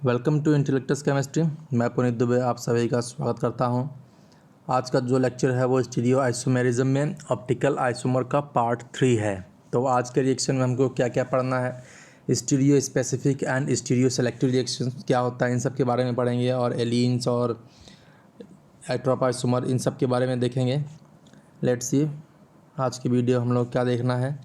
Welcome to इंटेलेक्टस chemistry. मैं पुनीत दुबे आप सभी का स्वागत करता हूं। आज का जो लेक्चर है वो स्टीरियो आइसोमेरिज्म में ऑप्टिकल आइसोमर का पार्ट 3 है। तो आज के रिएक्शन में हमको क्या क्या पढ़ना है, stereo specific and stereo selective reaction क्या होता है, इन सब के बारे में पढ़ेंगे और एलिन्स और एट्रोप आइसोमर इन सब के बारे में देखेंगे। लेट्स सी आज की वीडियो हम लोग क्या देखना है।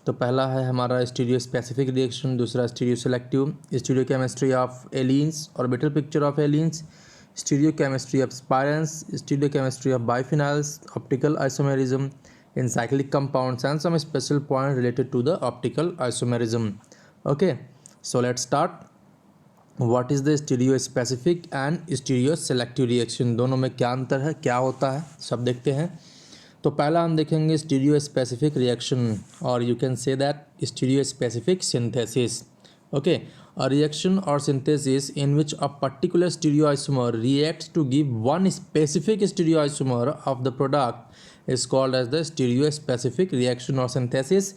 तो पहला है हमारा स्टीरियो स्पेसिफिक रिएक्शन, दूसरा stereoselective, stereochemistry of allenes orbital picture of allenes, stereochemistry of spiranes, stereochemistry of biphenyls, optical isomerism in cyclic compounds and some special point related to the optical isomerism. Okay, so let's start. What is the stereo specific and stereo selective reaction? दोनों में क्या अंतर है, क्या होता है, सब देखते हैं। तो पहला हम देखेंगे स्टीरियो स्पेसिफिक रिएक्शन और you can say that stereo specific synthesis. Okay, a reaction or synthesis in which a particular stereoisomer reacts to give one specific stereoisomer of the product is called as the stereospecific reaction or synthesis.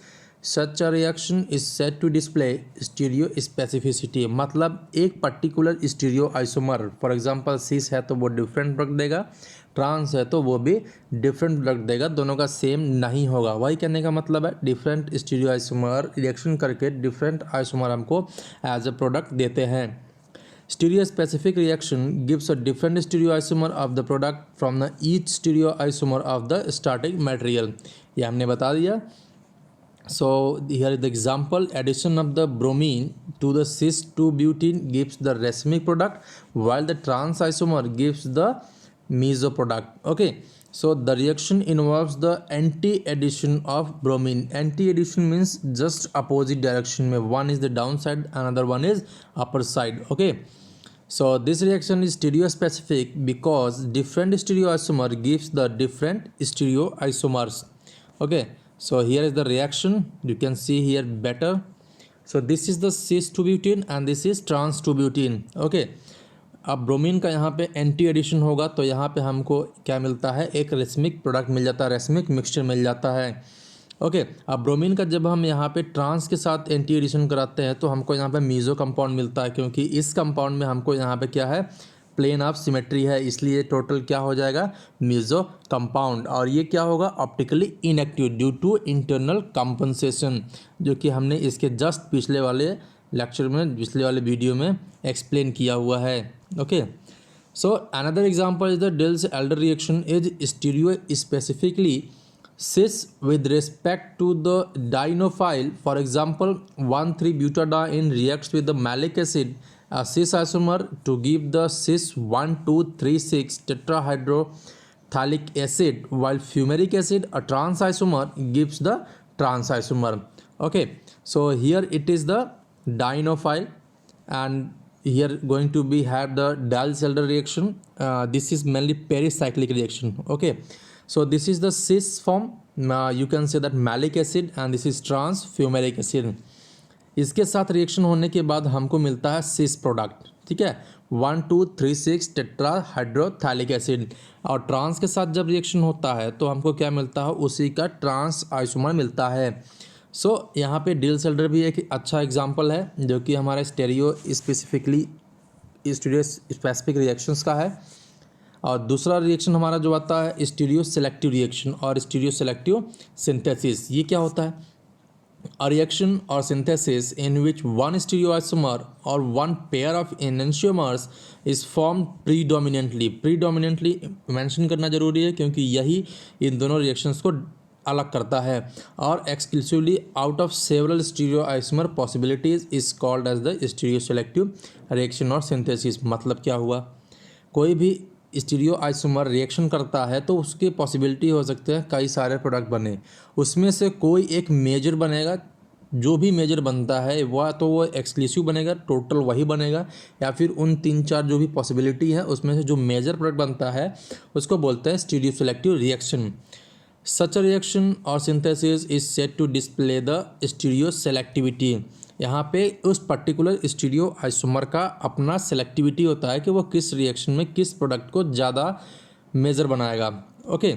Such a reaction is said to display stereospecificity। मतलब एक particular स्टीरियोआइसोमर, for example सिस है तो वो different product देगा, trans है तो वो भी डिफरेंट प्रोडक्ट देगा, दोनों का सेम नहीं होगा। वही कहने का मतलब है डिफरेंट स्टीरियोआइसोमर रिएक्शन करके डिफरेंट आइसोमर हमको एज अ प्रोडक्ट देते हैं। Stereospecific reaction gives a different stereoisomer of the product from the each stereoisomer of the starting material। ये हमने बता दिया। So here is the example: addition of the bromine to the cis 2-butene gives the racemic product, while the trans isomer gives the meso product. Okay, so the reaction involves the anti-addition of bromine. Anti-addition means just opposite direction में, one is the downside, another one is upper side. Okay, so this reaction is stereospecific because different stereoisomer gives the different stereoisomers. Okay, so here is the reaction, you can see here better. So this is the cis 2-butene and this is trans 2-butene. Okay, अब bromine का यहाँ पे anti addition होगा तो यहाँ पे हमको क्या मिलता है, एक रेसमिक प्रोडक्ट मिल जाता है, रेसमिक मिक्सचर मिल जाता है। ओके, अब ब्रोमीन का जब हम यहाँ पे ट्रांस के साथ एंटी एडिशन कराते हैं तो हमको यहाँ पे मीजो कंपाउंड मिलता है, क्योंकि इस कंपाउंड में हमको यहाँ पे क्या है, प्लेन ऑफ सिमेट्री है, इसलिए टोटल क्या हो जाएगा, मीजो कंपाउंड। और ये क्या होगा, optically inactive due to internal compensation, जो कि हमने इसके जस्ट पिछले वाले लेक्चर में, पिछले वाले वीडियो में एक्सप्लेन किया हुआ है। Okay, so another example is the deals-Elder reaction is stereo specifically cis with respect to the dienophile. For example, 1,3-butadiene reacts with the malic acid, a cis isomer, to give the cis 1,2,3,6 tetrahydrophthalic acid, while fumaric acid, a trans isomer, gives the trans isomer. Okay, so here it is the dienophile and here going to be have the Diels-Alder reaction. This is mainly pericyclic reaction. Okay, so this is the cis form, you can say that malic acid and this is trans fumaric acid। इसके साथ reaction होने के बाद हमको मिलता है सिस product, ठीक है, 1,2,3,6 टेट्राहाइड्रोथैलिक एसिड। और ट्रांस के साथ जब रिएक्शन होता है तो हमको क्या मिलता है, उसी का ट्रांस आइसोमर मिलता है। सो यहाँ पे डिल्स-एल्डर भी एक अच्छा एग्जांपल है जो कि हमारे स्टीरियो स्पेसिफिक रिएक्शंस का है। और दूसरा रिएक्शन हमारा जो आता है स्टीरियो सेलेक्टिव रिएक्शन और स्टीरियो सेलेक्टिव सिंथेसिस। ये क्या होता है, a reaction or synthesis in which one stereoisomer or one pair of enantiomers is formed predominantly। predominantly mention करना जरूरी है क्योंकि यही इन दोनों रिएक्शंस को अलग करता है। और exclusively out of several stereoisomer possibilities is called as the stereoselective reaction or synthesis। मतलब क्या हुआ, कोई भी स्टीरियो आइसोमर रिएक्शन करता है तो उसकी पॉसिबिलिटी हो सकते हैं कई सारे प्रोडक्ट बने, उसमें से कोई एक मेजर बनेगा, जो भी मेजर बनता है वह तो वो एक्सक्लूसिव बनेगा, टोटल वही बनेगा, या फिर उन 3-4 जो भी पॉसिबिलिटी है उसमें से जो मेजर प्रोडक्ट बनता है उसको बोलते हैं stereoselective reaction. Such reaction और synthesis is said to display the stereoselectivity. यहाँ पे उस पर्टिकुलर स्टीरियो आइसोमर का अपना सेलेक्टिविटी होता है कि वो किस रिएक्शन में किस प्रोडक्ट को ज़्यादा मेजर बनाएगा। Okay,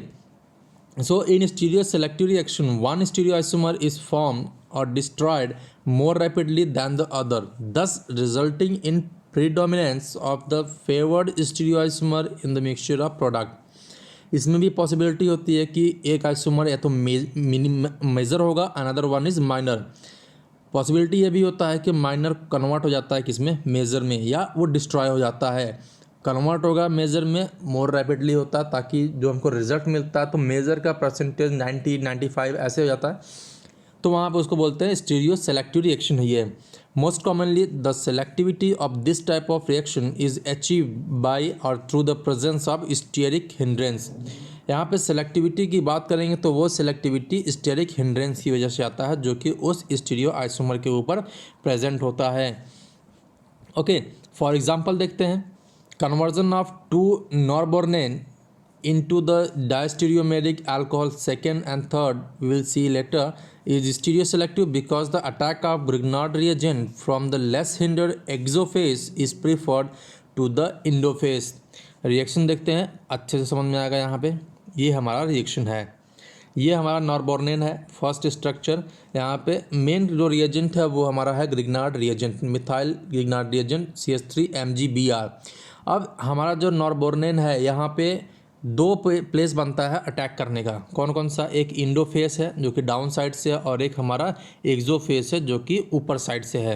so in stereo selective reaction one stereo isomer is form or destroyed more rapidly than the other, thus resulting in predominance of the favoured stereoisomer in the mixture of product. इसमें भी possibility होती है कि एक isomer या तो major होगा, another one is minor. Possibility ये भी होता है कि माइनर कन्वर्ट हो जाता है किसमें, मेजर में, या वो डिस्ट्रॉय हो जाता है। कन्वर्ट होगा मेजर में मोर रैपिडली होता है, ताकि जो हमको रिजल्ट मिलता है तो मेजर का परसेंटेज 90 95 ऐसे हो जाता है, तो वहाँ पे उसको बोलते हैं स्टीरियो सेलेक्टिव रिएक्शन है ये। Most commonly the selectivity of this type of reaction is achieve by or through the presence of steric hindrance. यहाँ पे सेलेक्टिविटी की बात करेंगे तो वो सेलेक्टिविटी स्टीरिक हिंड्रेंस की वजह से आता है, जो कि उस स्टीरियो आइसोमर के ऊपर प्रेजेंट होता है। ओके, फॉर एग्जांपल देखते हैं, conversion of 2 नॉरबोर्नेन into the diastereomeric alcohol second and third we will see later is stereoselective because the attack of Grignard reagent from the less hindered exophase is preferred to the endophase। Reaction देखते हैं, अच्छे से समझ में आएगा। यहाँ पे ये हमारा रिएक्शन है, ये हमारा नॉरबोर्नेन है फर्स्ट स्ट्रक्चर। यहाँ पे मेन जो रिएजेंट है वो हमारा है Grignard reagent, methyl Grignard reagent CH3MgBr। अब हमारा जो नॉरबोर्नेन है यहाँ पे 2 प्लेस बनता है अटैक करने का। कौन कौन सा, एक इंडोफेस है जो कि डाउन साइड से है, और एक हमारा एक्सोफेस है जो कि ऊपर साइड से है।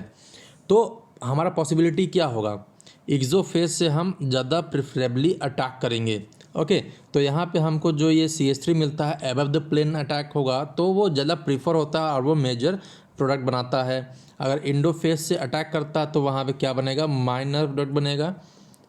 तो हमारा पॉसिबिलिटी क्या होगा, एक्सोफेस से हम ज़्यादा प्रिफरेबली अटैक करेंगे। ओके, तो यहाँ पे हमको जो ये CH3 मिलता है एबव द प्लेन अटैक होगा तो वो ज़्यादा प्रीफर होता है और वो मेजर प्रोडक्ट बनाता है। अगर इंडोफेस से अटैक करता है तो वहाँ पे क्या बनेगा, माइनर प्रोडक्ट बनेगा।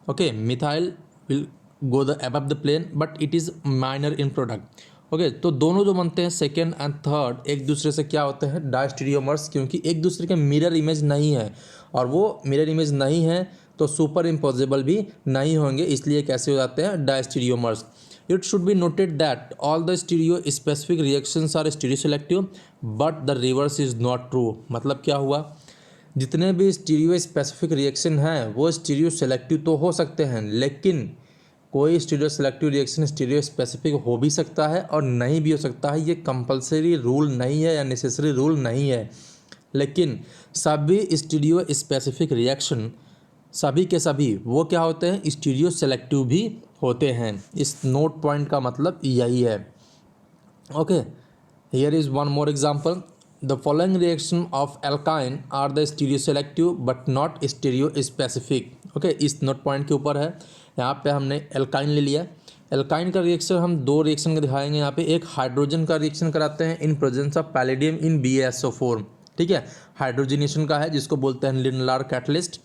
Okay, methyl will go the above the plane but it is minor in product. Okay, तो दोनों जो बनते हैं सेकेंड एंड थर्ड एक दूसरे से क्या होते हैं, डायस्टीरियोमर्स, क्योंकि एक दूसरे के मिरर इमेज नहीं है, और वो मिरर इमेज नहीं है तो सुपर इम्पोजिबल भी नहीं होंगे, इसलिए कैसे हो जाते हैं, diastereomers. It should be noted that all the stereo specific reactions are stereo selective but the reverse is not true. मतलब क्या हुआ, जितने भी स्टीरियो स्पेसिफिक रिएक्शन हैं वो स्टीरियो सेलेक्टिव तो हो सकते हैं, लेकिन कोई stereo selective reaction stereo specific हो भी सकता है और नहीं भी हो सकता है। ये कंपलसरी रूल नहीं है या नेसेसरी रूल नहीं है, लेकिन सभी स्टीरियो स्पेसिफिक रिएक्शन सभी के सभी वो क्या होते हैं, स्टीरियो सेलेक्टिव भी होते हैं। इस नोट पॉइंट का मतलब यही है। Okay, here is one more example, the following reaction of alkyne are the stereo selective but not stereo specific. Okay, इस नोट पॉइंट के ऊपर है। यहाँ पे हमने एल्काइन ले लिया। एल्काइन का रिएक्शन हम 2 रिएक्शन का दिखाएंगे। यहाँ पे एक हाइड्रोजन का रिएक्शन कराते हैं in presence of palladium in BaSO4, ठीक है, हाइड्रोजनेशन का है जिसको बोलते हैं लिनलार कैटलिस्ट।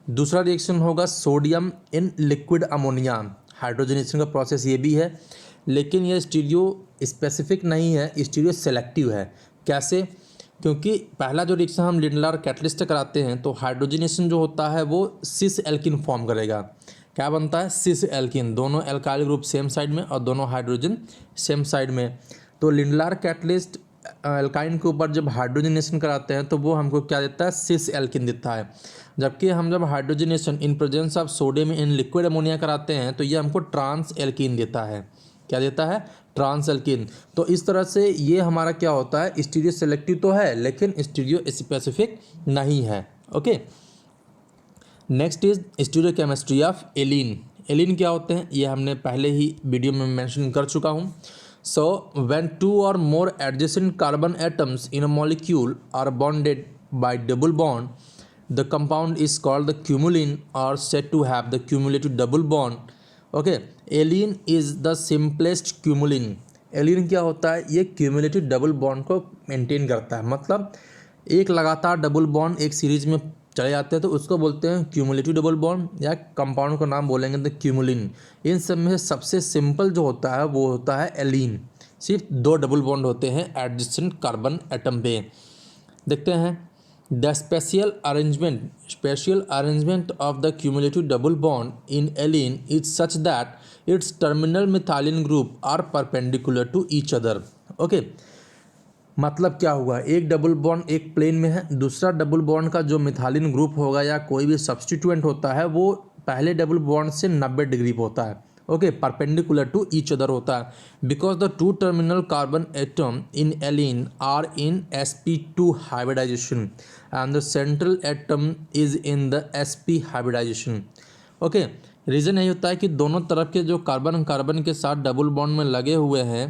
दूसरा रिएक्शन होगा sodium in liquid ammonia, hydrogenation का प्रोसेस ये भी है, लेकिन ये स्टीरियो स्पेसिफिक नहीं है, स्टीरियो सेलेक्टिव है। कैसे, क्योंकि पहला जो रिएक्शन हम लिनलार कैटलिस्ट कराते हैं तो हाइड्रोजनेशन जो होता है वो सिस एल्किन फॉर्म करेगा। क्या बनता है, सिस एल्किन, दोनों एल्काइल ग्रुप सेम साइड में और दोनों हाइड्रोजन सेम साइड में। तो लिनलार कैटलिस्ट एल्काइन के ऊपर जब हाइड्रोजनेशन कराते हैं तो वो हमको क्या देता है, सिस एल्किन देता है। जबकि हम जब hydrogenation in presence of sodium in liquid ammonia कराते हैं तो ये हमको ट्रांस एल्किन देता है। क्या देता है, ट्रांस एल्किन। तो इस तरह से ये हमारा क्या होता है, स्टीरियो सेलेक्टिव तो है लेकिन स्टीरियो स्पेसिफिक नहीं है। Okay, next is stereochemistry of allene. Allene क्या होते हैं ये हमने पहले ही वीडियो में मेंशन कर चुका हूँ। सो when 2 or more adjacent carbon atoms in a molecule are bonded by double bond, the compound is called the cumulene or said to have the cumulative double bond. Okay, allene is the simplest cumulene. Allene क्या होता है, ये cumulative double bond को maintain करता है, मतलब एक लगातार डबल बॉन्ड एक सीरीज में चले जाते हैं तो उसको बोलते हैं क्यूमुलेटिव डबल बॉन्ड, या कंपाउंड का नाम बोलेंगे तो क्यूमुलिन। इन सब में से सबसे सिंपल जो होता है वो होता है एलीन, सिर्फ 2 डबल बॉन्ड होते हैं एडजेसेंट कार्बन एटम पे। देखते हैं, the special arrangement of the cumulative double bond in allene is such that its terminal methylene group are perpendicular to each other. Okay, मतलब क्या हुआ, एक डबल बॉन्ड एक प्लेन में है, दूसरा डबल बॉन्ड का जो मिथाइलिन ग्रुप होगा या कोई भी सब्स्टिट्यूएंट होता है वो पहले डबल बॉन्ड से 90 डिग्री पे होता है, okay, perpendicular to each other होता है because the two terminal carbon atom in allene are in sp2 hybridization and the central atom is in the sp hybridization. Okay, reason यही होता है कि दोनों तरफ के जो कार्बन कार्बन के साथ डबल बॉन्ड में लगे हुए हैं,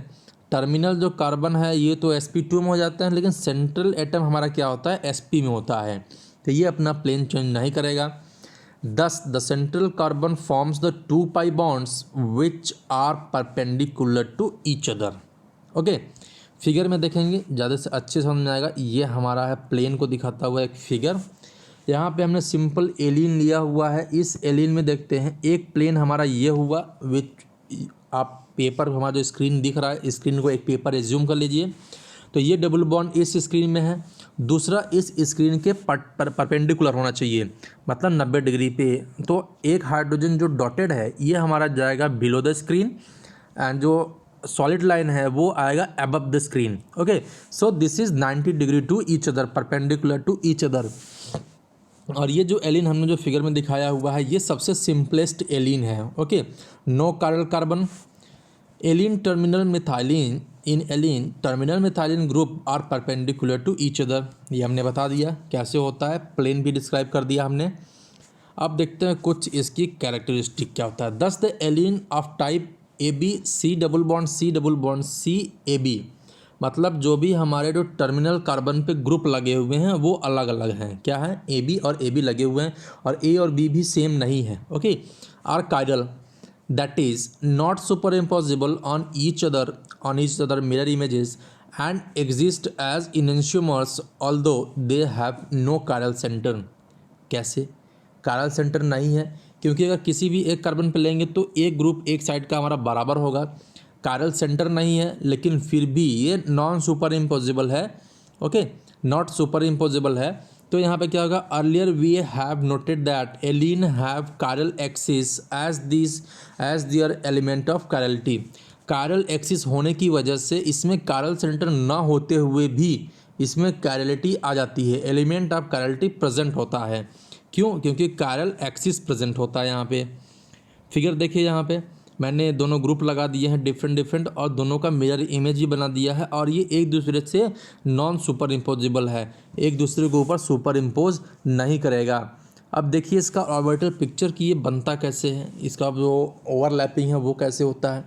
टर्मिनल जो कार्बन है ये तो sp2 में हो जाते हैं, लेकिन सेंट्रल एटम हमारा क्या होता है, sp में होता है, तो ये अपना प्लेन चेंज नहीं करेगा। Thus, the central carbon forms the two pi bonds which are perpendicular to each other. Okay, figure में देखेंगे ज़्यादा से अच्छे समझ में आएगा। ये हमारा है प्लेन को दिखाता हुआ एक फिगर। यहाँ पे हमने सिंपल एलिन लिया हुआ है। इस एलिन में देखते हैं एक प्लेन हमारा ये हुआ, विच आप पेपर हमारा जो स्क्रीन दिख रहा है, स्क्रीन को एक पेपर एज्यूम कर लीजिए। तो ये डबल बॉन्ड इस स्क्रीन में है, दूसरा इस स्क्रीन के परपेंडिकुलर होना चाहिए, मतलब 90 डिग्री पे। तो एक हाइड्रोजन जो डॉटेड है ये हमारा जाएगा बिलो द स्क्रीन, एंड जो सॉलिड लाइन है वो आएगा above the screen. Okay, so this is 90 degree to each other, perpendicular to each other. और ये जो एलिन हमने जो फिगर में दिखाया हुआ है ये सबसे सिंपलेस्ट एलिन है। Okay, no carbon carbon allene terminal methylene in allene terminal methylene group are perpendicular to each other. ये हमने बता दिया कैसे होता है, प्लेन भी डिस्क्राइब कर दिया हमने। अब देखते हैं कुछ इसकी कैरेक्टरिस्टिक क्या होता है। Thus the allene of type A B C double bond C A B, मतलब जो भी हमारे जो टर्मिनल कार्बन पे ग्रुप लगे हुए हैं वो अलग अलग हैं। क्या है, ए बी और ए बी लगे हुए हैं और ए और बी भी सेम नहीं है। Okay, are chiral that is not superimposable on each other mirror images and exist as enantiomers although they have no chiral center। कैसे chiral center नहीं है, क्योंकि अगर किसी भी एक कार्बन पे लेंगे तो एक ग्रुप एक साइड का हमारा बराबर होगा। chiral center नहीं है लेकिन फिर भी ये नॉन सुपर इम्पोजिबल है। ओके, नॉट सुपर इम्पोजिबल है। तो यहाँ पे क्या होगा, earlier we have noted that allene have chiral axis as their element of chirality. Chiral axis होने की वजह से इसमें कायरल सेंटर ना होते हुए भी इसमें कायरलिटी आ जाती है, एलिमेंट ऑफ कायरलिटी प्रेजेंट होता है। क्यों, क्योंकि कायरल एक्सिस प्रेजेंट होता है। यहाँ पे फिगर देखिए, यहाँ पे मैंने दोनों ग्रुप लगा दिए हैं डिफरेंट और दोनों का मिरर इमेज ही बना दिया है, और ये एक दूसरे से नॉन सुपर इम्पोजिबल है, एक दूसरे के ऊपर सुपर इम्पोज नहीं करेगा। अब देखिए इसका ऑर्बिटल पिक्चर कि ये बनता कैसे है, इसका जो ओवरलैपिंग है वो कैसे होता है।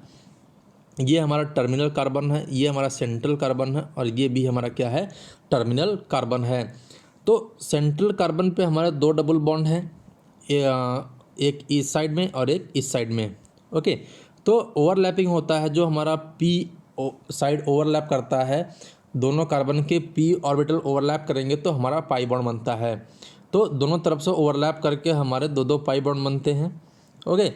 ये हमारा टर्मिनल कार्बन है, ये हमारा सेंट्रल कार्बन है, और ये भी हमारा क्या है, टर्मिनल कार्बन है। तो सेंट्रल कार्बन पे हमारे दो डबल बॉन्ड हैं, एक इस साइड में और एक इस साइड में। ओके, तो ओवरलैपिंग होता है, जो हमारा पी साइड ओवरलैप करता है, दोनों कार्बन के पी ऑर्बिटल ओवरलैप करेंगे तो हमारा पाई बॉन्ड बनता है। तो दोनों तरफ से ओवरलैप करके हमारे दो पाई बॉन्ड बनते हैं। ओके,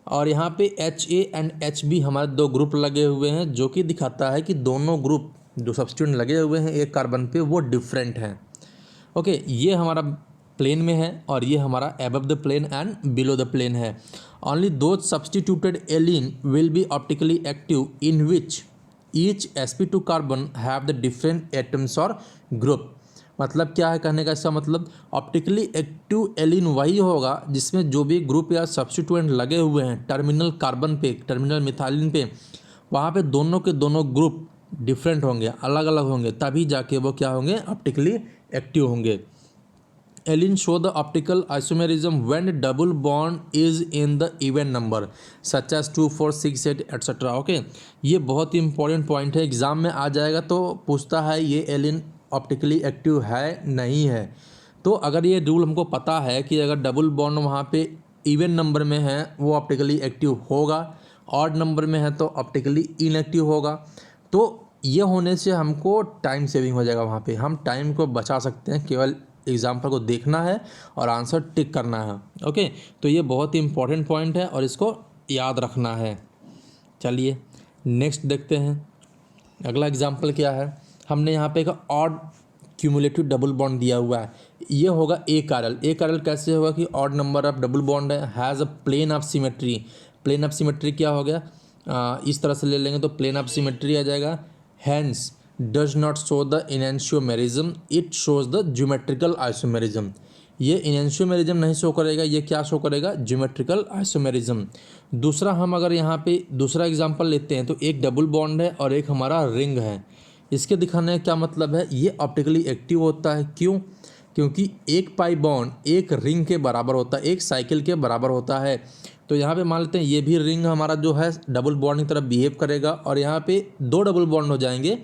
और यहाँ पे H A and H B हमारे दो ग्रुप लगे हुए हैं, जो कि दिखाता है कि दोनों ग्रुप जो सब्स्टिट्यूएंट लगे हुए हैं एक कार्बन पे वो डिफरेंट हैं। ओके, ये हमारा प्लेन में है और ये हमारा above the plane and below the plane है। Only those substituted allene will be optically active in which each sp2 carbon have the different atoms or group. मतलब क्या है कहने का इसका मतलब, ऑप्टिकली एक्टिव एलिन वही होगा जिसमें जो भी ग्रुप या सब्सटीट्यूएंट लगे हुए हैं टर्मिनल कार्बन पे, टर्मिनल मिथाइलिन पे, वहाँ पे दोनों के दोनों ग्रुप डिफरेंट होंगे, अलग अलग होंगे, तभी जाके वो क्या होंगे, ऑप्टिकली एक्टिव होंगे। Allene show the optical isomerism when double bond is in the even number such as 2, 4, 6, 8 etcetera. Okay, ये बहुत ही इंपॉर्टेंट पॉइंट है, एग्जाम में आ जाएगा तो पूछता है ये एलिन ऑप्टिकली एक्टिव है नहीं है। तो अगर ये रूल हमको पता है कि अगर डबल बॉन्ड वहाँ पे इवन नंबर में है वो ऑप्टिकली एक्टिव होगा, ऑड नंबर में है तो ऑप्टिकली इनएक्टिव होगा, तो ये होने से हमको टाइम सेविंग हो जाएगा। वहाँ पे हम टाइम को बचा सकते हैं, केवल एग्जाम्पल को देखना है और आंसर टिक करना है। ओके, तो ये बहुत ही इंपॉर्टेंट पॉइंट है और इसको याद रखना है। चलिए नेक्स्ट देखते हैं, अगला एग्जाम्पल क्या है। हमने यहाँ पे एक ऑड क्यूमुलेटिव डबल बॉन्ड दिया हुआ है, ये होगा ए कारल। ए कारल कैसे होगा कि odd number of double bond है, has a plane of symmetry. Plane of symmetry क्या हो गया, इस तरह से ले लेंगे तो प्लेन ऑफ सिमेट्री आ जाएगा। Hence does not show the enantiomerism, it shows the geometrical isomerism। ये इनेंशियोमेरिज्म नहीं शो करेगा, ये क्या शो करेगा, ज्योमेट्रिकल आइसोमेरिज्म। दूसरा हम अगर यहाँ पे दूसरा एग्जांपल लेते हैं तो एक डबल बॉन्ड है और एक हमारा रिंग है। इसके दिखाने का क्या मतलब है, ये ऑप्टिकली एक्टिव होता है। क्यों? क्योंकि एक पाई बॉन्ड एक रिंग के बराबर होता है, एक साइकिल के बराबर होता है। तो यहाँ पे मान लेते हैं ये भी रिंग हमारा जो है डबल बॉन्ड की तरफ बिहेव करेगा और यहाँ पे दो डबल बॉन्ड हो जाएंगे,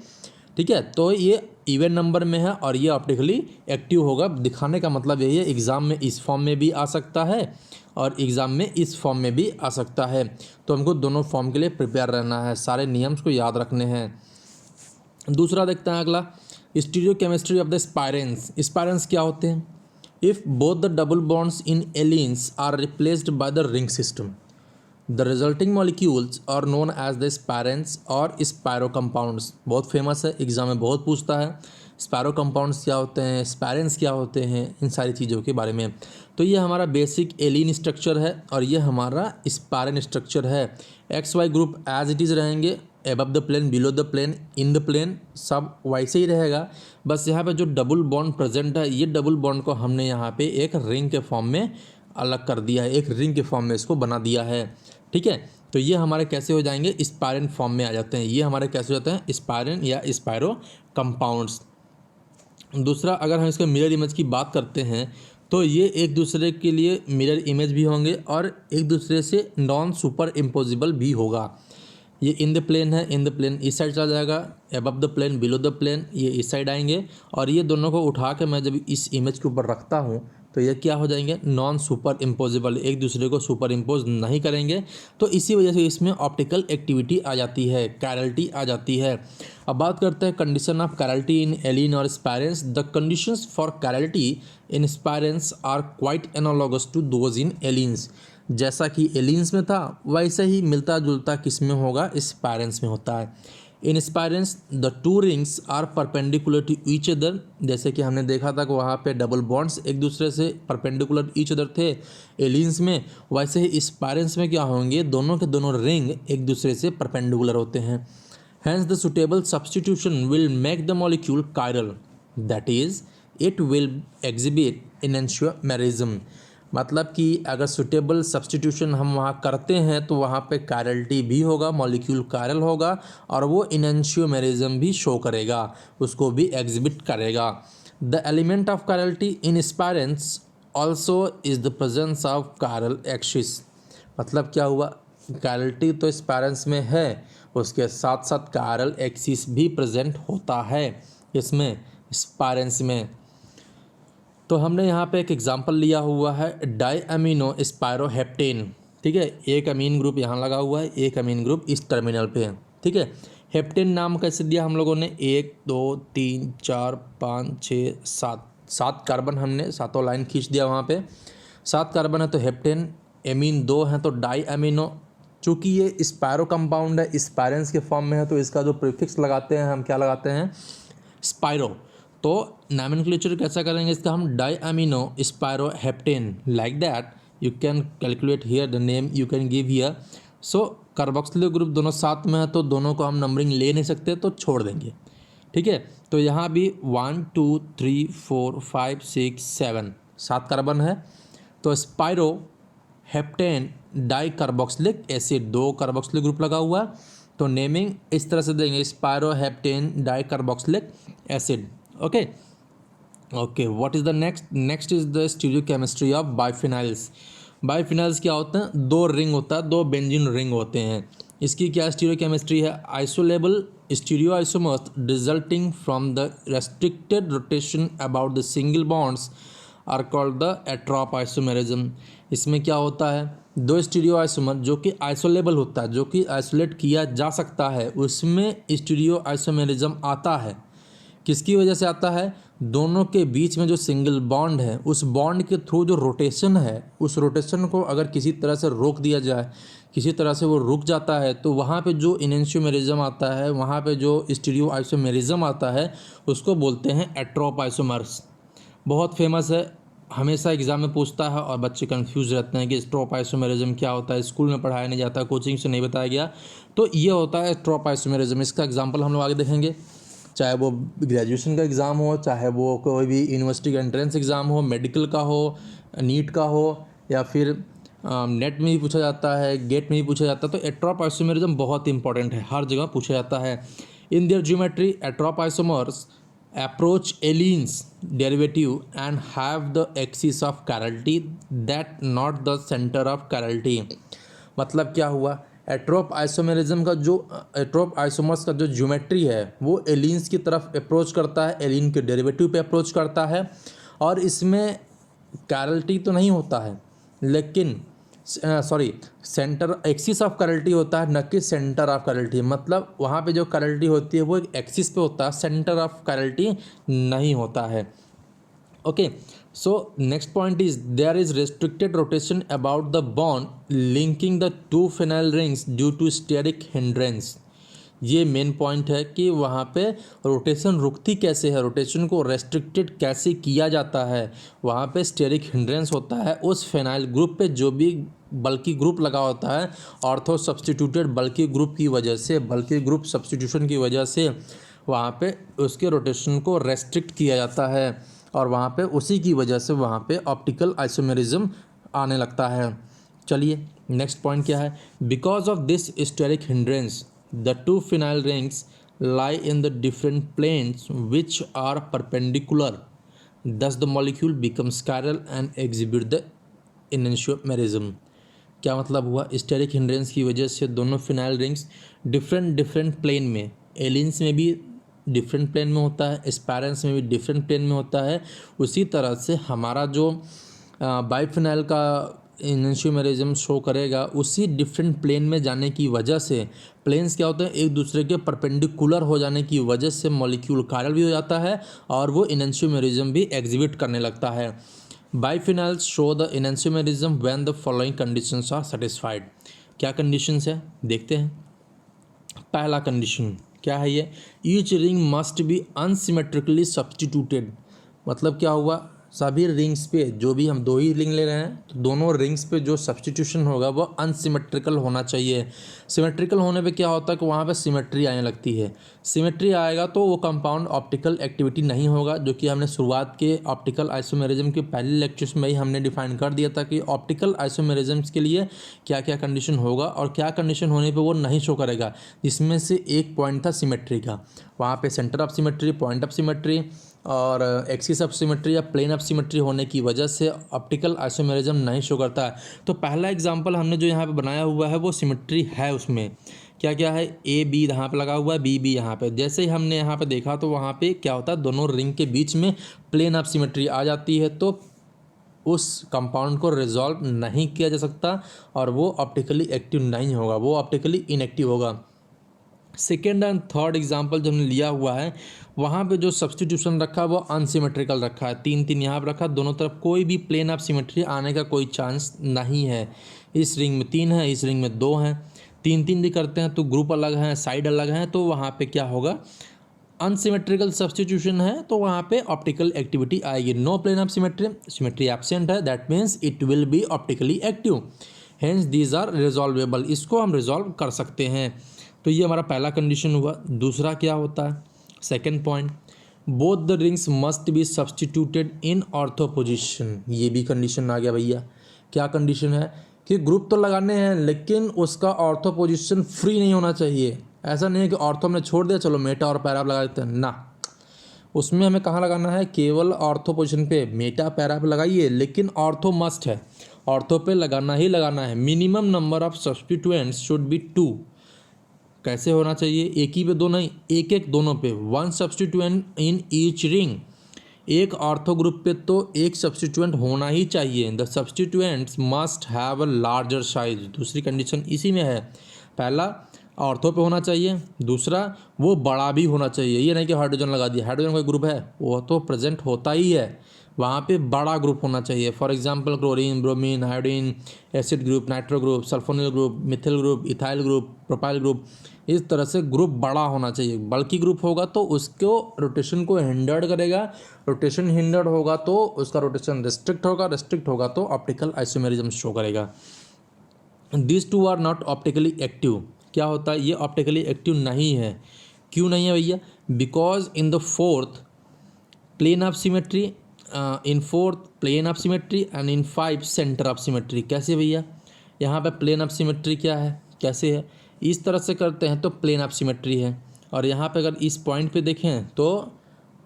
ठीक है। तो ये इवन नंबर में है और ये ऑप्टिकली एक्टिव होगा। दिखाने का मतलब यही है, एग्ज़ाम में इस फॉर्म में भी आ सकता है और एग्ज़ाम में इस फॉर्म में भी आ सकता है। तो हमको दोनों फॉर्म के लिए प्रिपेयर रहना है, सारे नियम्स को याद रखने हैं। दूसरा देखते हैं अगला, stereochemistry of the spiranes. Spiranes क्या होते हैं? If both the double bonds in allenes are replaced by the ring system, the resulting molecules are known as the spiranes or spiro compounds. बहुत फेमस है, एग्जाम में बहुत पूछता है स्पायरो compounds क्या होते हैं, स्पाइरेंस क्या होते हैं, इन सारी चीज़ों के बारे में। तो ये हमारा बेसिक एलिन स्ट्रक्चर है और ये हमारा स्पाइरेन स्ट्रक्चर है। X Y group as it is रहेंगे, above the plane, below the plane, in the plane, सब वैसे ही रहेगा। बस यहाँ पे जो डबल बॉन्ड प्रेजेंट है, ये डबल बॉन्ड को हमने यहाँ पे एक रिंग के फॉर्म में अलग कर दिया है, एक रिंग के फॉर्म में इसको बना दिया है, ठीक है। तो ये हमारे कैसे हो जाएंगे, स्पाइरेन फॉर्म में आ जाते हैं। ये हमारे कैसे हो जाते हैं, स्पाइरेन या स्पायरो कंपाउंड्स। दूसरा, अगर हम इसके मिरर इमेज की बात करते हैं तो ये एक दूसरे के लिए मिरर इमेज भी होंगे और एक दूसरे से नॉन सुपर इम्पोजिबल भी होगा। ये इन द प्लेन है, इन द प्लेन इस साइड चला जाएगा, above the plane, below the plane ये इस साइड आएंगे और ये दोनों को उठा के मैं जब इस इमेज के ऊपर रखता हूँ तो ये क्या हो जाएंगे, नॉन सुपर इम्पोजिबल, एक दूसरे को सुपर इम्पोज नहीं करेंगे। तो इसी वजह से इसमें ऑप्टिकल एक्टिविटी आ जाती है, कैरलिटी आ जाती है। अब बात करते हैं condition of chirality in allene और spiranes. The conditions for chirality in spiranes are quite analogous to those in allenes. जैसा कि एलिन्स में था वैसे ही मिलता जुलता किस में होगा, स्पाइरेंस में होता है। In spiranes the two rings are perpendicular to each other. जैसे कि हमने देखा था कि वहाँ पे डबल बॉन्ड्स एक दूसरे से परपेंडिकुलर ईच अदर थे एलिन्स में, वैसे ही स्पाइरेंस में क्या होंगे, दोनों के दोनों रिंग एक दूसरे से परपेंडिकुलर होते हैं। Hence the suitable substitution will make the molecule chiral, that is it will exhibit enantiomerism। मतलब कि अगर सुटेबल सब्सटीट्यूशन हम वहाँ करते हैं तो वहाँ पे कायरलिटी भी होगा, मॉलिक्यूल कायरल होगा और वो इनेंशियोमेरिज्म भी शो करेगा, उसको भी एग्जिबिट करेगा। The element of chirality in spiranes also is the presence of chiral axis. मतलब क्या हुआ, कायरलिटी तो स्पाइरेंस में है, उसके साथ साथ कायरल एक्सिस भी प्रेजेंट होता है इसमें, स्पाइरेंस में। तो हमने यहाँ पे एक एग्जांपल लिया हुआ है डाई अमीनो स्पायरोहेप्टेन, ठीक है। एक अमीन ग्रुप यहाँ लगा हुआ है, एक अमीन ग्रुप इस टर्मिनल पे है, ठीक है। हेप्टेन नाम कैसे दिया हम लोगों ने, 1 2 3 4 5 6 7, 7 कार्बन हमने सातों लाइन खींच दिया वहाँ पे, 7 कार्बन है तो हेप्टेन। एमीन 2 हैं तो डाई अमीनो। चूँकि ये स्पायरो कंपाउंड है, स्पाइरेंस के फॉर्म में है, तो इसका जो प्रीफिक्स लगाते हैं हम क्या लगाते हैं, स्पायरो। तो नॉमेनक्लेचर कैसा करेंगे इसका, हम diamino spiroheptane, like that you can calculate here the name you can give here. So carboxylic group दोनों साथ में है तो दोनों को हम नंबरिंग ले नहीं सकते तो छोड़ देंगे, ठीक है। तो यहाँ भी 1 2 3 4 5 6 7 7 कार्बन है तो spiroheptane dicarboxylic acid, 2 carboxylic group लगा हुआ है तो नेमिंग इस तरह से देंगे, spiroheptane dicarboxylic acid. Okay okay, what is the next is the stereochemistry of biphenyls. Biphenyls क्या होते हैं, 2 रिंग होता है, 2 बेंजीन रिंग होते हैं। इसकी क्या स्टीरियोकेमिस्ट्री है, isolable stereoisomers resulting from the restricted rotation about the single bonds are called the atropisomerism. इसमें क्या होता है, 2 स्टीरियो आइसोमर जो कि आइसोलेबल होता है, जो कि आइसोलेट किया जा सकता है, उसमें स्टीरियो आइसोमेरिज्म आता है। किसकी वजह से आता है, दोनों के बीच में जो सिंगल बॉन्ड है उस बॉन्ड के थ्रू जो रोटेशन है, उस रोटेशन को अगर किसी तरह से रोक दिया जाए, किसी तरह से वो रुक जाता है तो वहाँ पे जो इनेंशियोमेरिज्म आता है, वहाँ पे जो स्टीरियो आइसोमेरिज्म आता है उसको बोलते हैं एट्रोप आइसोमर्स। बहुत फेमस है, हमेशा एग्जाम में पूछता है और बच्चे कंफ्यूज रहते हैं कि एट्रोप आइसोमेरिज्म क्या होता है, स्कूल में पढ़ाया नहीं जाता, कोचिंग से नहीं बताया गया। तो ये होता है एट्रोप आइसोमेरिज्म। इसका एग्जाम्पल हम लोग आगे देखेंगे। चाहे वो ग्रेजुएशन का एग्ज़ाम हो, चाहे वो कोई भी यूनिवर्सिटी का एंट्रेंस एग्ज़ाम हो, मेडिकल का हो, नीट का हो, या फिर नेट में भी पूछा जाता है, गेट में भी पूछा जाता है। तो एट्रोप आइसोमेरिज्म बहुत इंपॉर्टेंट है, हर जगह पूछा जाता है। In their geometry atropisomers approach Allen's derivative and have the axis of chirality that not the center of chirality। मतलब क्या हुआ, एट्रोप आइसोमेरिज्म का जो एट्रोप आइसोमर्स का जो ज्योमेट्री है वो एलिन्स की तरफ अप्रोच करता है, एलिन के डेरिवेटिव पे अप्रोच करता है, और इसमें कैरल्टी तो नहीं होता है, लेकिन सेंटर एक्सिस ऑफ करल्टी होता है, न कि सेंटर ऑफ करल्टी। मतलब वहाँ पे जो करल्टी होती है वो एक एक्सिस पे होता है, सेंटर ऑफ करल्टी नहीं होता है। Okay, so next point is there is restricted rotation about the bond linking the two phenyl rings due to steric hindrance. ये मेन पॉइंट है कि वहाँ पे रोटेशन रुकती कैसे है, रोटेशन को रेस्ट्रिक्टेड कैसे किया जाता है। वहाँ पे स्टेरिक हिंड्रेंस होता है उस फेनाइल ग्रुप पे जो भी बल्कि ग्रुप लगा होता है, ऑर्थो सब्सटीट्यूटेड बल्कि ग्रुप की वजह से, बल्कि ग्रुप सब्सटीट्यूशन की वजह से वहाँ पे उसके रोटेशन को रेस्ट्रिक्ट किया जाता है, और वहाँ पे उसी की वजह से वहाँ पे ऑप्टिकल आइसोमेरिज्म आने लगता है। चलिए नेक्स्ट पॉइंट क्या है, because of this steric hindrance the two phenyl rings lie in the different planes which are perpendicular, thus the molecule becomes chiral and exhibit the enantiomerism। क्या मतलब हुआ, स्टेरिक हिंड्रेंस की वजह से दोनों फिनाइल रिंग्स डिफरेंट प्लेन में, एलिन्स में भी डिफरेंट प्लेन में होता है, एस्पेरेंस में भी डिफरेंट प्लेन में होता है। उसी तरह से हमारा जो बाइफिनाइल का एनेंशियोमेरिज्म शो करेगा, उसी डिफरेंट प्लेन में जाने की वजह से, प्लेन्स क्या होते हैं एक दूसरे के परपेंडिकुलर हो जाने की वजह से मॉलिक्यूल कायरल भी हो जाता है और वो एनेंशियोमेरिज्म भी एग्जिबिट करने लगता है। Biphenyls show the enantiomerism when the following conditions are satisfied. क्या कंडीशंस है देखते हैं। पहला कंडीशन क्या है ये, each ring must be unsymmetrically substituted. मतलब क्या हुआ, सभी रिंग्स पे, जो भी हम दो ही रिंग ले रहे हैं तो दोनों रिंग्स पे जो सब्सटीट्यूशन होगा वो अनसिमेट्रिकल होना चाहिए। सिमेट्रिकल होने पे क्या होता है कि वहाँ पे सिमेट्री आने लगती है। सिमेट्री आएगा तो वो कंपाउंड ऑप्टिकल एक्टिविटी नहीं होगा, जो कि हमने शुरुआत के ऑप्टिकल आइसोमेरिज्म के पहले लेक्चर्स में ही हमने डिफाइन कर दिया था कि ऑप्टिकल आइसोमेरिज्म्स के लिए क्या क्या कंडीशन होगा और क्या कंडीशन होने पर वो नहीं शो करेगा। जिसमें से एक पॉइंट था सिमेट्री का, वहाँ पे centre of symmetry, point of symmetry और एक्सिस ऑफ सिमेट्री या प्लेन ऑफ सिमेट्री होने की वजह से ऑप्टिकल आइसोमेरिज्म नहीं शो करता है। तो पहला एग्जांपल हमने जो यहाँ पे बनाया हुआ है वो सिमेट्री है, उसमें क्या क्या है, ए बी यहाँ पे लगा हुआ है, बी बी यहाँ पे। जैसे ही हमने यहाँ पे देखा तो वहाँ पे क्या होता है, दोनों रिंग के बीच में प्लेन ऑफ सिमेट्री आ जाती है, तो उस कंपाउंड को रिजॉल्व नहीं किया जा सकता और वो ऑप्टिकली एक्टिव नहीं होगा, वो ऑप्टिकली इनएक्टिव होगा। सेकेंड एंड थर्ड एग्जाम्पल जो हमने लिया हुआ है वहाँ पे जो सब्सटीट्यूशन रखा है वो अनसिमेट्रिकल रखा है, 3 यहाँ पर रखा, दोनों तरफ कोई भी प्लेन ऑफ सिमेट्री आने का कोई चांस नहीं है। इस रिंग में 3 है, इस रिंग में 2 हैं, 3 भी करते हैं तो ग्रुप अलग हैं, साइड अलग हैं, तो वहाँ पे क्या होगा, अनसिमेट्रिकल सब्सटीट्यूशन है तो वहाँ पे ऑप्टिकल एक्टिविटी आएगी। No plane of symmetry, symmetry absent है, that means it will be optically active, hence these are resolvable, इसको हम रिजॉल्व कर सकते हैं। तो ये हमारा पहला कंडीशन हुआ। दूसरा क्या होता है, second point, both the rings must be substituted in ortho position. ये भी कंडीशन आ गया भैया। क्या कंडीशन है कि ग्रुप तो लगाने हैं लेकिन उसका ऑर्थो पोजिशन फ्री नहीं होना चाहिए। ऐसा नहीं है कि ऑर्थो हमने छोड़ दिया चलो मेटा और पैरा लगा देते हैं ना, उसमें हमें कहाँ लगाना है, केवल ऑर्थो पोजिशन पे, मेटा पैरा पे लगाइए लेकिन ऑर्थो मस्ट है, ऑर्थो पे लगाना ही लगाना है। Minimum number of substituents should be 2। कैसे होना चाहिए, एक ही पे दो नहीं, एक एक दोनों पे, 1 सब्सटीट्यूएंट इन ईच रिंग। एक ऑर्थो ग्रुप पे तो एक सब्सटीट्यूएंट होना ही चाहिए। The substituents must have a larger size. दूसरी कंडीशन इसी में है, पहला ऑर्थो पे होना चाहिए, दूसरा वो बड़ा भी होना चाहिए। ये नहीं कि हाइड्रोजन लगा दिया, हाइड्रोजन का ग्रुप है वो तो प्रेजेंट होता ही है, वहाँ पे बड़ा ग्रुप होना चाहिए। For example chlorine, bromine, iodine, acid group, nitro group, sulphonyl group, methyl group, ethyl group, propyl group, इस तरह से ग्रुप बड़ा होना चाहिए। बल्कि ग्रुप होगा तो उसको रोटेशन को हिंडर्ड करेगा, रोटेशन हिंडर्ड होगा तो उसका रोटेशन रिस्ट्रिक्ट होगा, रिस्ट्रिक्ट होगा तो ऑप्टिकल आइसोमेरिज्म शो करेगा। This two are not optically active. क्या होता है, ये ऑप्टिकली एक्टिव नहीं है। क्यों नहीं है भैया? Because in the fourth plane of symmetry, in fourth plane of symmetry and in 5 centre of symmetry. कैसे भैया? यहाँ पे प्लेन ऑफ सिमेट्री क्या है, कैसे है? इस तरह से करते हैं तो प्लेन ऑफ सिमेट्री है, और यहाँ पे अगर इस पॉइंट पे देखें तो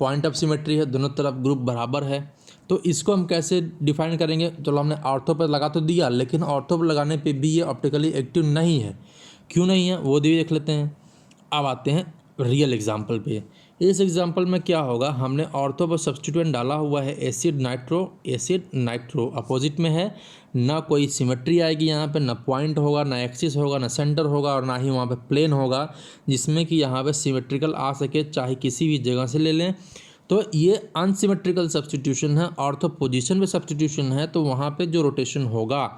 पॉइंट ऑफ सिमेट्री है, दोनों तरफ ग्रुप बराबर है। तो इसको हम कैसे डिफाइन करेंगे? चलो हमने ऑर्थो पर लगा तो दिया, लेकिन ऑर्थो पर लगाने पे भी ये ऑप्टिकली एक्टिव नहीं है। क्यों नहीं है वो भी देख लेते हैं। अब आते हैं रियल एग्जाम्पल पे। इस एग्जाम्पल में क्या होगा, हमने ऑर्थो पर सब्स्टिट्यूएंट डाला हुआ है एसिड नाइट्रो अपोजिट में है, ना कोई सिमेट्री आएगी यहाँ पे, ना पॉइंट होगा, ना एक्सिस होगा, ना सेंटर होगा, और ना ही वहाँ पे प्लेन होगा जिसमें कि यहाँ पे सिमेट्रिकल आ सके, चाहे किसी भी जगह से ले लें। तो ये अनसिमेट्रिकल सब्स्टिट्यूशन है। ऑर्थो पोजीशन पे सब्स्टिट्यूशन है, तो वहाँ पे जो रोटेशन होगा,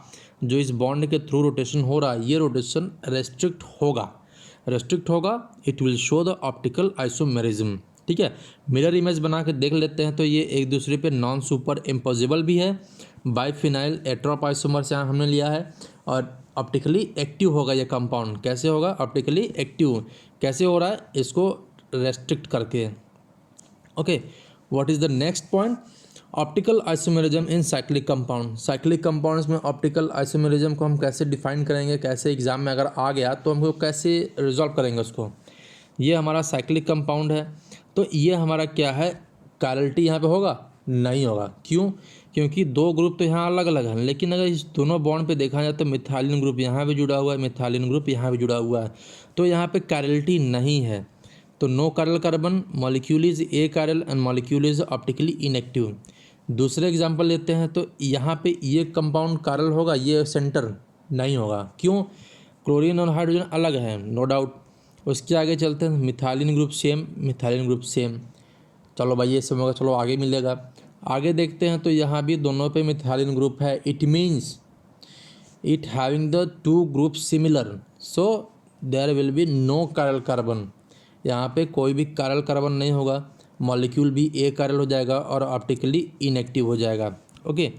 जो इस बॉन्ड के थ्रू रोटेशन हो रहा है, ये रोटेशन रेस्ट्रिक्ट होगा। It will show the optical isomerism. ठीक है, मिरर इमेज बना के देख लेते हैं तो ये एक दूसरे पे नॉन सुपर इम्पोजिबल भी है। बाइफिनाइल एट्रोप आइसोमर से हमने लिया है, और ऑप्टिकली एक्टिव होगा ये कंपाउंड। कैसे होगा? ऑप्टिकली एक्टिव कैसे हो रहा है? इसको रेस्ट्रिक्ट करके। Okay, what is the next point? Optical isomerism in cyclic compound. Cyclic compounds में ऑप्टिकल आइसोमेरिज्म को हम कैसे डिफाइन करेंगे, कैसे एग्जाम में अगर आ गया तो हमको कैसे रिजॉल्व करेंगे उसको? ये हमारा साइक्लिक कंपाउंड है, तो ये हमारा क्या है? कायरलिटी यहाँ पे होगा? नहीं होगा। क्यों? क्योंकि दो ग्रुप तो यहाँ अलग अलग हैं, लेकिन अगर इस दोनों बॉन्ड पे देखा जाए तो मिथाइलिन ग्रुप यहाँ भी जुड़ा हुआ है, मिथाइलिन ग्रुप यहाँ भी जुड़ा हुआ है, तो यहाँ पे कायरलिटी नहीं है। तो no chiral carbon, molecule is a chiral and molecule is optically inactive. दूसरे एग्जांपल लेते हैं तो यहाँ पे ये कंपाउंड कायरल होगा, ये सेंटर नहीं होगा। क्यों? क्लोरीन और हाइड्रोजन अलग हैं, नो डाउट। उसके आगे चलते हैं, मिथाइलिन ग्रुप सेम। चलो भाई ये सब होगा, चलो आगे मिलेगा। आगे देखते हैं तो यहाँ भी दोनों पे मिथाइलिन ग्रुप है। It means it having the two group similar, so there will be no chiral carbon. यहाँ पे कोई भी कायरल कार्बन नहीं होगा, मॉलिक्यूल भी ए कायरल हो जाएगा और ऑप्टिकली इनएक्टिव हो जाएगा। Okay,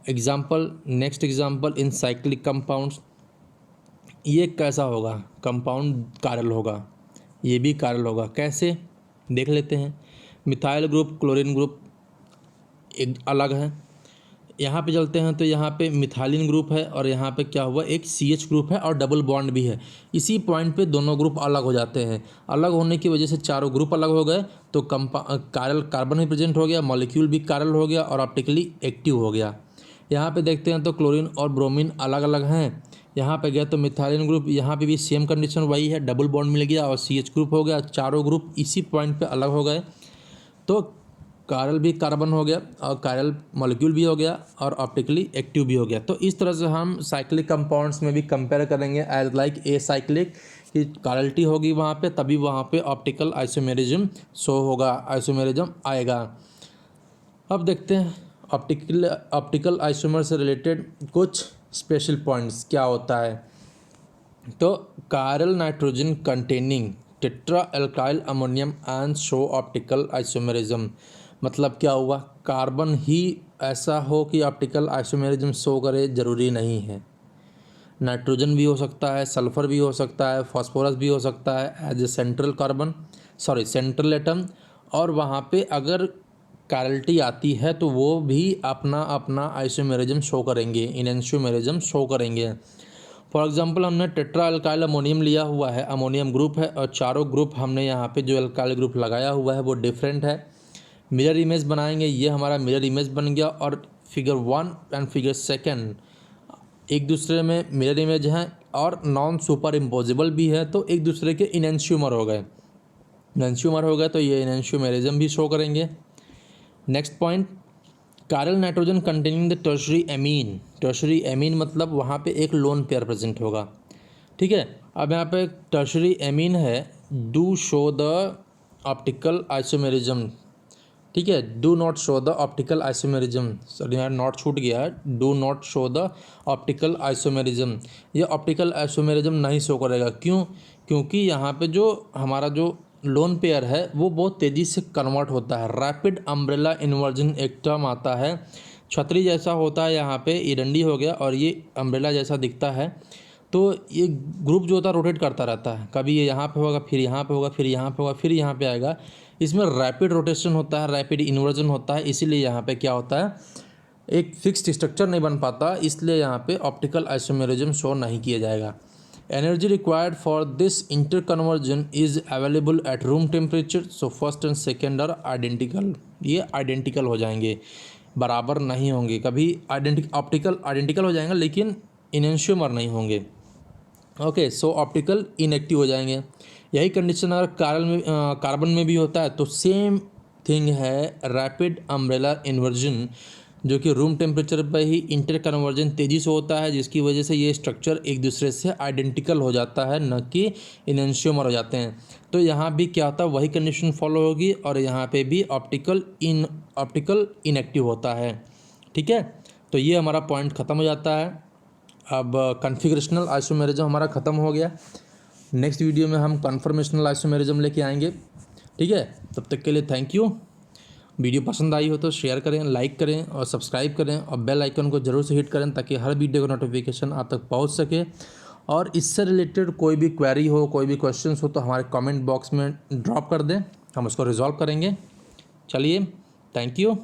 example, next example in cyclic compounds. ये कैसा होगा? कंपाउंड कायरल होगा, ये भी कायरल होगा। कैसे? देख लेते हैं। मिथाइल ग्रुप क्लोरीन ग्रुप एक अलग है। यहाँ पे चलते हैं तो यहाँ पे मिथाइलिन ग्रुप है, और यहाँ पे क्या हुआ? एक CH ग्रुप है और डबल बॉन्ड भी है। इसी पॉइंट पे दोनों ग्रुप अलग हो जाते हैं। अलग होने की वजह से चारों ग्रुप अलग हो गए, तो कायरल कार्बन भी प्रेजेंट हो गया, मॉलिक्यूल भी कायरल हो गया और ऑप्टिकली एक्टिव हो गया। यहाँ पे देखते हैं तो क्लोरीन और ब्रोमीन अलग अलग हैं। यहाँ पे गया तो मिथाइलिन ग्रुप, यहाँ पे भी सेम कंडीशन वही है, डबल बॉन्ड मिल गया और CH ग्रुप हो गया। चारों ग्रुप इसी पॉइंट पे अलग हो गए, तो कायरल भी कार्बन हो गया और कायरल मॉलिक्यूल भी हो गया और ऑप्टिकली एक्टिव भी हो गया। तो इस तरह से हम साइक्लिक कंपाउंड्स में भी कंपेयर करेंगे एज लाइक ए साइक्लिक, कि कायरलिटी होगी वहाँ पे, तभी वहाँ पे ऑप्टिकल आइसोमेरिज्म शो होगा, आइसोमेरिज्म आएगा। अब देखते हैं ऑप्टिकल आइसोमर से रिलेटेड कुछ स्पेशल पॉइंट्स क्या होता है। तो chiral nitrogen containing tetra alkyl ammonium and show optical isomerism. मतलब क्या हुआ? कार्बन ही ऐसा हो कि ऑप्टिकल आइसोमेरिज्म शो करे, ज़रूरी नहीं है। नाइट्रोजन भी हो सकता है, सल्फर भी हो सकता है, फास्फोरस भी हो सकता है एज ए सेंट्रल एटम। और वहाँ पे अगर कायरलिटी आती है तो वो भी अपना अपना आइसोमेरिज्म शो करेंगे, इनेंशियोमेरिज्म शो करेंगे। फॉर एग्जांपल हमने टेट्रा अल्काइल अमोनियम लिया हुआ है, अमोनियम ग्रुप है, और चारों ग्रुप हमने यहाँ पे जो अल्काइल ग्रुप लगाया हुआ है वो डिफरेंट है। मिरर इमेज बनाएंगे, ये हमारा मिरर इमेज बन गया, और फिगर 1 एंड फिगर 2 एक दूसरे में मिरर इमेज हैं और नॉन सुपर इम्पोजिबल भी है, तो एक दूसरे के इनेंशियोमर हो गए। तो ये इनेंशियोमेरिज्म भी शो करेंगे। Next point, chiral nitrogen containing the tertiary amine मतलब वहाँ पे एक लोन पेयर प्रेजेंट होगा। ठीक है, अब यहाँ पे टर्शरी एमीन है, do show the optical isomerism. ठीक है, do not show the optical isomerism, sorry यहाँ नॉट छूट गया है, do not show the optical isomerism. ये ऑप्टिकल आइसोमेरिज्म नहीं शो करेगा। क्यों? क्योंकि यहाँ पे जो हमारा जो लोन पेयर है वो बहुत तेज़ी से कन्वर्ट होता है। रैपिड अम्ब्रेला इन्वर्जन एक टर्म आता है, छतरी जैसा होता है, यहाँ पे इडंडी हो गया और ये अम्ब्रेला जैसा दिखता है। तो ये ग्रुप जो होता है रोटेट करता रहता है, कभी ये यहाँ पे होगा, फिर यहाँ पे होगा, फिर यहाँ पे होगा, फिर यहाँ पे आएगा। इसमें रैपिड रोटेशन होता है, रैपिड इन्वर्जन होता है, इसीलिए यहाँ पे क्या होता है, एक फिक्स्ड स्ट्रक्चर नहीं बन पाता, इसलिए यहाँ पे ऑप्टिकल आइसोमेरिज्म शो नहीं किया जाएगा। Energy required for this inter conversion is available at room temperature. So first and second are identical, ये आइडेंटिकल हो जाएंगे, बराबर नहीं होंगे। कभी ऑप्टिकल आइडेंटिकल हो जाएंगे लेकिन इनेंशियोमर नहीं होंगे। ओके, सो ऑप्टिकल इनएक्टिव हो जाएंगे। यही कंडीशन अगर कार्बन में भी होता है तो सेम थिंग है, रैपिड अम्ब्रेला इन्वर्जन, जो कि रूम टेम्परेचर पर ही इंटर कन्वर्जन तेज़ी से होता है, जिसकी वजह से ये स्ट्रक्चर एक दूसरे से आइडेंटिकल हो जाता है, न कि इनेंशियोमर हो जाते हैं। तो यहाँ भी क्या होता है, वही कंडीशन फॉलो होगी, और यहाँ पे भी ऑप्टिकल इनएक्टिव होता है। ठीक है, तो ये हमारा पॉइंट ख़त्म हो जाता है। अब कन्फिग्रेशनल आइसोमेरिज्म हमारा ख़त्म हो गया। नेक्स्ट वीडियो में हम कन्फर्मेशनल आइसोमेरिज्म लेके आएंगे। ठीक है, तब तक के लिए थैंक यू। वीडियो पसंद आई हो तो शेयर करें, लाइक करें और सब्सक्राइब करें, और बेल आइकन को ज़रूर से हिट करें ताकि हर वीडियो का नोटिफिकेशन आप तक पहुंच सके। और इससे रिलेटेड कोई भी क्वेरी हो, कोई भी क्वेश्चंस हो तो हमारे कमेंट बॉक्स में ड्रॉप कर दें, हम उसको रिजॉल्व करेंगे। चलिए, थैंक यू।